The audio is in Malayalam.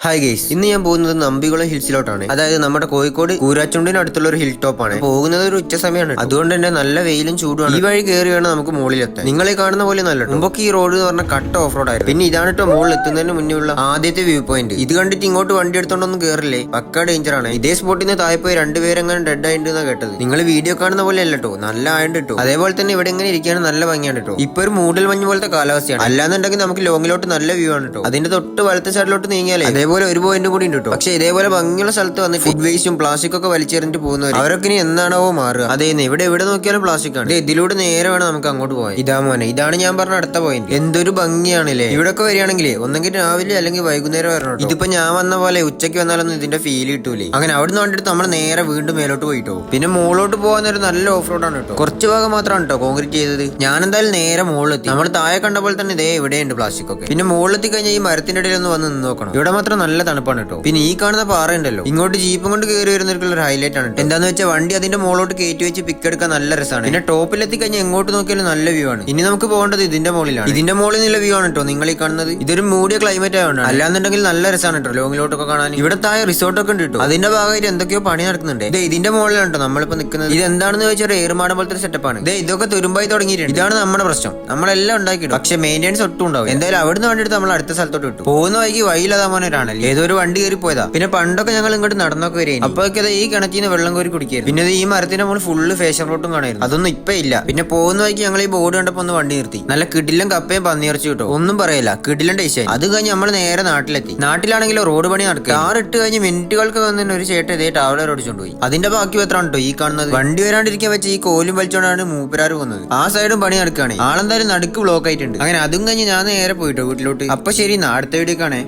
ഹായ് ഗൈസ്, ഇന്ന് ഞാൻ പോകുന്നത് നമ്പികുളം ഹിൽസിലോട്ടാണ്. അതായത് നമ്മുടെ കോഴിക്കോട് കൂരാച്ചുണ്ടിന് അടുത്തുള്ള ഒരു ഹിൽ ടോപ്പ് ആണ്. പോകുന്നത് ഒരു ഉച്ച സമയമാണ്. അതുകൊണ്ട് തന്നെ നല്ല വെയിലും ചൂടുമാണ്. ഈ വഴി കയറി വേണം നമുക്ക് മുകളിലെത്താൻ. നിങ്ങളെ കാണുന്ന പോലെ നല്ല മുമ്പൊക്കെ ഈ റോഡ് എന്ന് പറഞ്ഞാൽ കട്ട ഓഫ് റോഡ് ആയിരുന്നു. പിന്നെ ഇതാണ് കേട്ടോ മുകളിൽ എത്തുന്നതിന് മുന്നേ ഉള്ള ആദ്യത്തെ വ്യൂ പോയിന്റ്. ഇത് കണ്ടിട്ട് ഇങ്ങോട്ട് വണ്ടി എടുത്തോണ്ടൊന്നും കയറില്ലേ, പക്ക ഡേഞ്ചർ ആണ്. ഇതേ സ്പോട്ടിൽ നിന്ന് താഴെ പോയി രണ്ടുപേരെങ്ങനെ ഡെഡ് ആയിട്ടാണ് കേട്ടത്. നിങ്ങൾ വീഡിയോ കാണുന്ന പോലെ അല്ല കേട്ടോ, നല്ല ആയിട്ട് കിട്ടും. അതേപോലെ തന്നെ ഇവിടെ ഇങ്ങനെ ഇരിക്കാൻ നല്ല ഭംഗിയാണ് കേട്ടോ. ഇപ്പൊ ഒരു മൂടൽ മഞ്ഞ് പോലത്തെ കാലാവസ്ഥയാണ്. അല്ലാന്നുണ്ടെങ്കിൽ നമുക്ക് ലോങ്ങിലോട്ട് നല്ല വ്യൂ ആണ് കേട്ടോ. അതിന്റെ തൊട്ട് വലത്തെ സൈഡിലോട്ട് നീങ്ങിയാലേ അതേപോലെ ഒരു പോയിന്റ് കൂടി ഉണ്ട്. പക്ഷെ ഇതേപോലെ ഭംഗിയുള്ള സ്ഥലത്ത് വന്ന് ഫുഡ് വേസ്റ്റും പ്ലാസ്റ്റിക് ഒക്കെ വലിച്ചെറിഞ്ഞിട്ട് പോകുന്നവർ അവരൊക്കെ ഇനി എന്നാണോ മാറുക. അതേ ഇവിടെ നോക്കിയാലും പ്ലാസ്റ്റിക് ആണ്. ഇതിലൂടെ നേരെ വേണം നമുക്ക് അങ്ങോട്ട് പോകാൻ. ഇതാ മോനെ, ഇതാണ് ഞാൻ പറഞ്ഞ അടുത്ത പോയിന്റ്. എന്തൊരു ഭംഗിയാണല്ലേ. ഇവിടൊക്കെ വരികയാണെങ്കിൽ ഒന്നെങ്കിൽ രാവിലെ അല്ലെങ്കിൽ വൈകുന്നേരം വരണം. ഇതിപ്പോ ഞാൻ വന്ന പോലെ ഉച്ചയ്ക്ക് വന്നാലൊന്നും ഇതിന്റെ ഫീൽ കിട്ടൂലേ. അങ്ങനെ അവിടെ നിന്ന് നമ്മൾ നേരെ വീണ്ടും മേലോട്ട് പോയിട്ടോ. പിന്നെ മുകളിലോട്ട് പോകാൻ ഒരു നല്ല ഓഫ് റോഡ് ആണ് കേട്ടോ. കുറച്ച് ഭാഗം മാത്രമാണ് കേട്ടോ കോൺക്രീറ്റ് ചെയ്തത്. ഞാൻ എന്തായാലും നേരെ മുകളിലെത്തി. നമ്മൾ താഴെ കണ്ട പോലെ തന്നെ ഇതേ ഇവിടെയുണ്ട് പ്ലാസ്റ്റിക് ഒക്കെ. പിന്നെ മുകളിലെത്തി കഴിഞ്ഞാൽ ഈ മരത്തിന്റെ ഇടയിൽ ഒന്ന് വന്ന് നിന്ന് നോക്കണം. ഇവിടെ മാത്രം നല്ല തണുപ്പാണ് കേട്ടോ. പിന്നെ ഈ കാണുന്ന പാറ ഉണ്ടല്ലോ, ഇങ്ങോട്ട് ജീപ്പും കൊണ്ട് കയറി വരുന്നവർക്കുള്ള ഒരു ഹൈലൈറ്റ് ആണ്. എന്താന്ന് വെച്ചാൽ വണ്ടി അതിന്റെ മുകളിലോട്ട് കയറ്റി വെച്ച് പിക്ക് എടുക്കാൻ നല്ല രസമാണ്. പിന്നെ ടോപ്പിലെത്തി കഴിഞ്ഞാൽ എങ്ങോട്ട് നോക്കിയാലും നല്ല വ്യൂ ആണ്. ഇനി നമുക്ക് പോകേണ്ടത് ഇതിന്റെ മുകളിലാണ്. ഇതിന്റെ മുകളിൽ നിന്നുള്ള വ്യൂ ആണ് കേട്ടോ നിങ്ങൾ ഈ കാണുന്നത്. ഇതൊരു മൂടിയ ക്ലൈമറ്റ് ആയതുകൊണ്ടാണ്. അല്ലാന്നുണ്ടെങ്കിൽ നല്ല രസമാണ് കേട്ടോ ലോങ്ങിലോട്ടൊക്കെ കാണാൻ. ഇവിടെ താഴെ റിസോർട്ടൊക്കെ ഉണ്ട് കേട്ടോ. അതിന്റെ ഭാഗമായിട്ട് എന്തൊക്കെയോ പണി നടക്കുന്നുണ്ട്. ഇതിന്റെ മുകളിലാണ് കേട്ടോ നമ്മളിപ്പോ നിൽക്കുന്നത്. ഇത് എന്താണെന്ന് വെച്ചാൽ ഏറുമാടം പോലത്തെ സെറ്റപ്പ് ആണ്. ഇതൊക്കെ തുരുമ്പായി തുടങ്ങിയിട്ടുണ്ട്. ഇതാണ് നമ്മുടെ പ്രശ്നം. നമ്മളെല്ലാം ഉണ്ടാക്കിയിട്ടു, പക്ഷെ മെയിൻ്റെനൻസ് ഒട്ടും ഉണ്ടാവും. എന്തായാലും അവിടുന്ന് വണ്ടിയെടുത്ത് നമ്മൾ അടുത്ത സ്ഥലത്തോട്ട് വിട്ടു. പോകുന്ന വഴിക്ക് വഴിയില്ലാതാ മോനൊരാണല്ലേ, ഏതൊരു വണ്ടി കയറി പോയതാ. പിന്നെ പണ്ടൊക്കെ ഞങ്ങൾ ഇങ്ങോട്ട് നടന്നൊക്കെ വരെയും അപ്പൊക്കെ ഈ കിണറ്റിൽ നിന്ന് വെള്ളം കോരി കുടിക്കായിരുന്നു. പിന്നെ ഈ മരത്തിന്റെ മുകളിൽ ഫുള്ള് ഫേഷൻ റോട്ടും കാണായിരുന്നു. അതൊന്നും ഇപ്പൊ ഇല്ല. പിന്നെ പോകുന്ന വഴിക്ക് ഞങ്ങൾ ഈ ബോർഡ് കണ്ടപ്പോ ഒന്ന് വണ്ടി നിർത്തി. നല്ല കിടിലം കപ്പയും പന്നിയിറച്ചി കിട്ടും, ഒന്നും പറയില്ല, കിടിലം ടേസ്റ്റ്. അത് കഴിഞ്ഞ് നമ്മൾ നേരെ നാട്ടിലെത്തി. നാട്ടിലാണെങ്കിലോ റോഡ് പണി നടക്കുക. കാർ ഇട്ട് കഴിഞ്ഞ് മിനിറ്റുകൾക്ക് വന്നിട്ട് ഒരു ചേട്ടൻ ഇതേ ടവലർ ഓടിച്ചോണ്ടുപോയി. അതിന്റെ ബാക്കി എത്ര കേട്ടോ ഈ കാണുന്നത്. വണ്ടി വരാണ്ടിരിക്കാൻ വെച്ച് ഈ കോലും വലിച്ചോണ്ടാണ് മൂപ്പരാറ് പോകുന്നത്. ആ സൈഡും പണി നടക്കുകയാണ്. ആളെന്തായാലും നടുക്ക് ബ്ലോക്ക് ആയിട്ടുണ്ട്. അങ്ങനെ അതും കഴിഞ്ഞ് ഞാൻ നേരെ പോയിട്ടോ വീട്ടിലോട്ട്. അപ്പൊ ശരി, അടുത്ത വീഡിയോ കാണേ.